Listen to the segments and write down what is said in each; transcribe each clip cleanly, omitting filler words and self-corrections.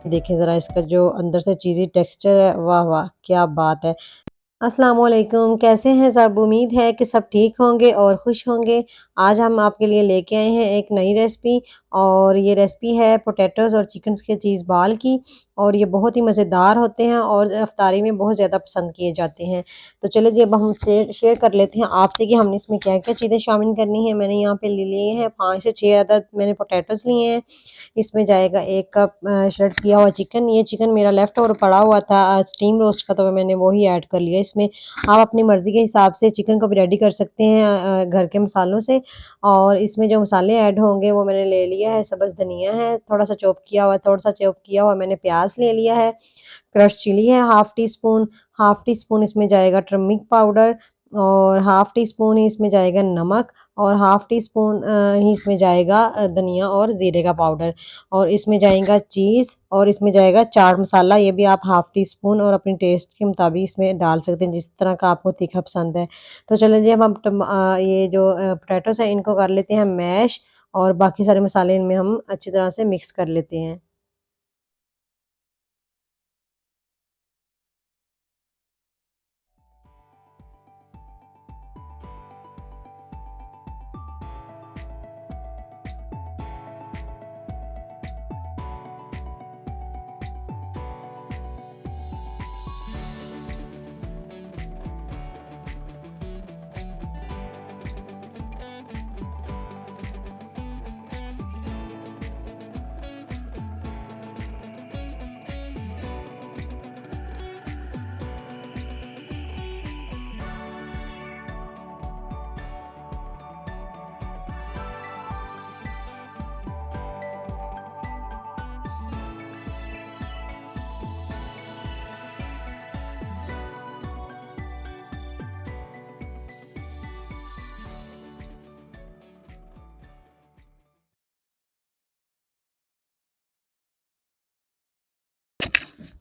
देखें ज़रा इसका जो अंदर से चीज़ी टेक्सचर है, वाह वाह क्या बात है। अस्सलाम वालेकुम, कैसे हैं सब? उम्मीद है कि सब ठीक होंगे और खुश होंगे। आज हम आपके लिए लेके आए हैं एक नई रेसिपी, और ये रेसिपी है पोटैटोज़ और चिकन्स के चीज़ बाल की। और ये बहुत ही मज़ेदार होते हैं और इफ्तारी में बहुत ज़्यादा पसंद किए जाते हैं। तो चलिए जी, अब हम शेयर कर लेते हैं आपसे कि हमने इसमें क्या-क्या चीज़ें शामिल करनी है। मैंने यहाँ पे ले लिए हैं 5 से 6 अदद मैंने पोटैटोज़ लिए हैं। इसमें जाएगा 1 कप श्रेड किया हुआ चिकन। ये चिकन मेरा लेफ्ट ओवर पड़ा हुआ था स्टीम रोस्ट का, तो मैंने वो ही ऐड कर लिया इसमें। आप अपनी मर्ज़ी के हिसाब से चिकन को भी रेडी कर सकते हैं घर के मसालों से। और इसमें जो मसाले ऐड होंगे वो मैंने ले लिया है, सब्ज़ धनिया है, थोड़ा-सा चॉप किया हुआ, थोड़ा-सा चॉप किया हुआ मैंने प्याज़ ले लिया है, क्रश चिली है हाफ़ टी स्पून इसमें जाएगा टर्मरिक पाउडर, और हाफ़ टी स्पून ही इसमें जाएगा नमक, और हाफ़ टी स्पून ही इसमें जाएगा धनिया और ज़ीरे का पाउडर, और इसमें जाएगा चीज़, और इसमें जाएगा चाट मसाला। ये भी आप हाफ़ टी स्पून और अपने टेस्ट के मुताबिक इसमें डाल सकते हैं, जिस तरह का आपको तीखा पसंद है। तो चलिए जी, अब हम ये जो पोटैटोज़ हैं इनको कर लेते हैं मैश, और बाकी सारे मसाले इनमें हम अच्छी तरह से मिक्स कर लेते हैं।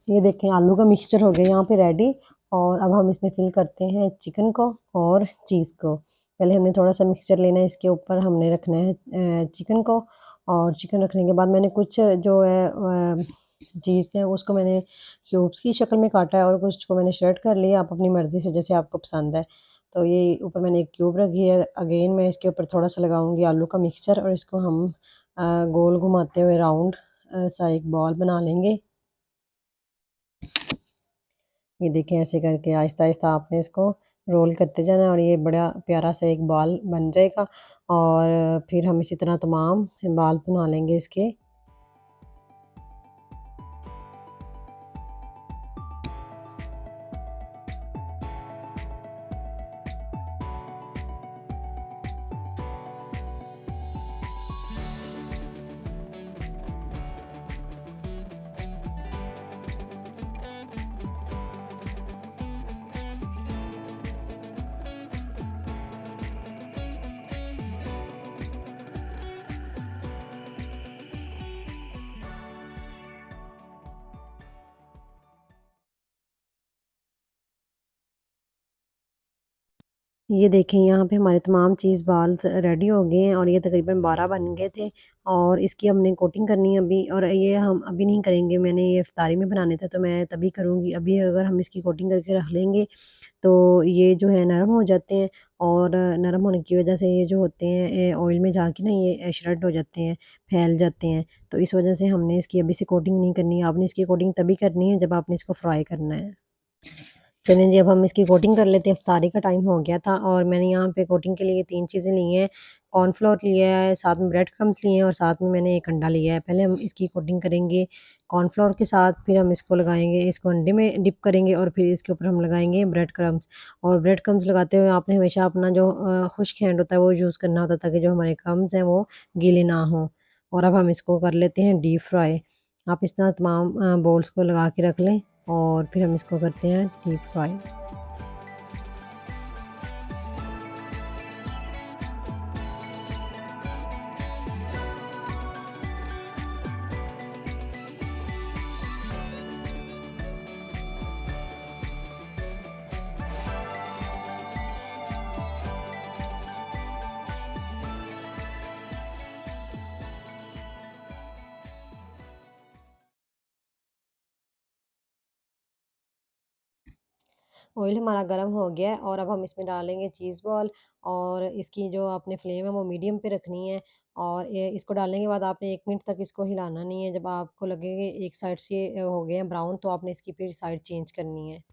ये देखें आलू का मिक्सचर हो गया यहाँ पे रेडी। और अब हम इसमें फिल करते हैं चिकन को और चीज़ को। पहले हमने थोड़ा सा मिक्सचर लेना है, इसके ऊपर हमने रखना है चिकन को। और चिकन रखने के बाद मैंने कुछ जो है चीज़ है उसको मैंने क्यूब्स की शक्ल में काटा है, और कुछ को मैंने श्रेड कर लिया। आप अपनी मर्ज़ी से जैसे आपको पसंद है। तो ये ऊपर मैंने एक क्यूब रखी है। अगेन मैं इसके ऊपर थोड़ा सा लगाऊंगी आलू का मिक्सचर, और इसको हम गोल घुमाते हुए राउंड सा एक बॉल बना लेंगे। ये देखें ऐसे करके आहिस्ता-आहिस्ता आपने इसको रोल करते जाना है, और ये बड़ा प्यारा सा एक बॉल बन जाएगा। और फिर हम इसी तरह तमाम बाल बना लेंगे इसके। ये देखें यहाँ पे हमारे तमाम चीज़ बाल्स रेडी हो गए हैं, और ये तकरीबन 12 बन गए थे। और इसकी हमने कोटिंग करनी है अभी, और ये हम अभी नहीं करेंगे, मैंने ये इफ्तारी में बनाने थे तो मैं तभी करूँगी। अभी अगर हम इसकी कोटिंग करके रख लेंगे तो ये जो है नरम हो जाते हैं, और नरम होने की वजह से ये जो होते हैं ऑयल में जाके ना ये श्रेड हो जाते हैं, फैल जाते हैं। तो इस वजह से हमने इसकी अभी से कोटिंग नहीं करनी है। आपने इसकी कोटिंग तभी करनी है जब आपने इसको फ्राई करना है। चलें जी, अब हम इसकी कोटिंग कर लेते हैं। इफ्तारी का टाइम हो गया था, और मैंने यहाँ पे कोटिंग के लिए 3 चीज़ें ली हैं। कॉर्नफ्लोर लिया है, साथ में ब्रेड क्रम्ब्स लिए हैं, और साथ में मैंने 1 अंडा लिया है। पहले हम इसकी कोटिंग करेंगे कॉर्नफ्लोर के साथ, फिर हम इसको लगाएँगे, इसको अंडे में डिप करेंगे, और फिर इसके ऊपर हम लगाएँगे ब्रेड क्रम्ब्स। और ब्रेड क्रम्ब्स लगाते हुए आपने हमेशा अपना जो खुश्क हैंड होता है वो यूज़ करना होता है, ताकि जो हमारे क्रम्ब्स हैं वो गीले ना हों। और अब हम इसको कर लेते हैं डीप फ्राई। आप इस तरह तमाम बोल्स को लगा के रख लें, और फिर हम इसको करते हैं डीप फ्राई। ऑयल हमारा गर्म हो गया है और अब हम इसमें डालेंगे चीज़ बॉल और इसकी जो आपने फ्लेम है वो मीडियम पे रखनी है। और इसको डालने के बाद आपने 1 मिनट तक इसको हिलाना नहीं है। जब आपको लगे कि एक साइड से हो गए हैं ब्राउन तो आपने इसकी फिर साइड चेंज करनी है।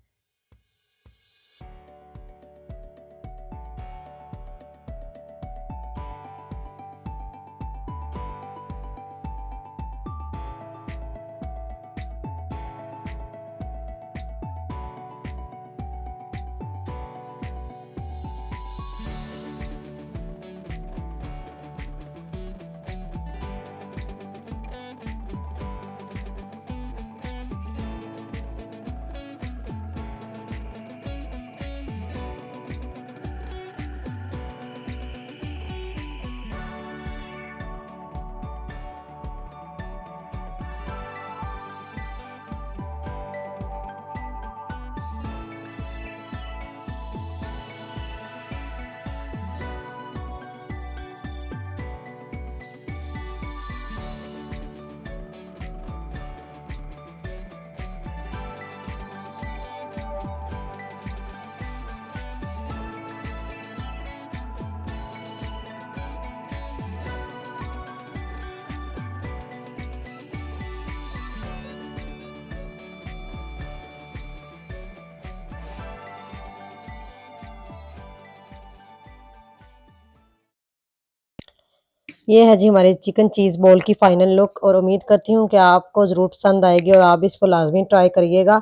ये है जी हमारे चिकन चीज़ बॉल की फाइनल लुक और उम्मीद करती हूँ कि आपको ज़रूर पसंद आएगी और आप इसको लाज़मी ट्राई करिएगा।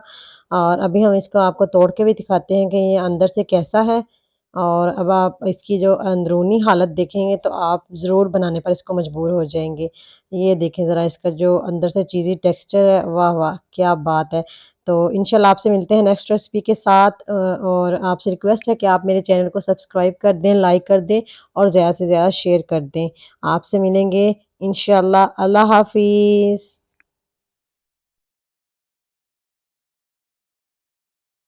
और अभी हम इसको आपको तोड़ के भी दिखाते हैं कि ये अंदर से कैसा है। और अब आप इसकी जो अंदरूनी हालत देखेंगे तो आप ज़रूर बनाने पर इसको मजबूर हो जाएँगे। ये देखें ज़रा इसका जो अंदर से चीज़ी टेक्सचर है, वाह वाह! क्या बात है। तो इंशाल्लाह आपसे मिलते हैं नेक्स्ट रेसिपी के साथ और आपसे रिक्वेस्ट है कि आप मेरे चैनल को सब्सक्राइब कर दें, लाइक कर दें और ज़्यादा से ज़्यादा शेयर कर दें। आपसे मिलेंगे इंशाल्लाह। अल्लाह हाफ़िज़।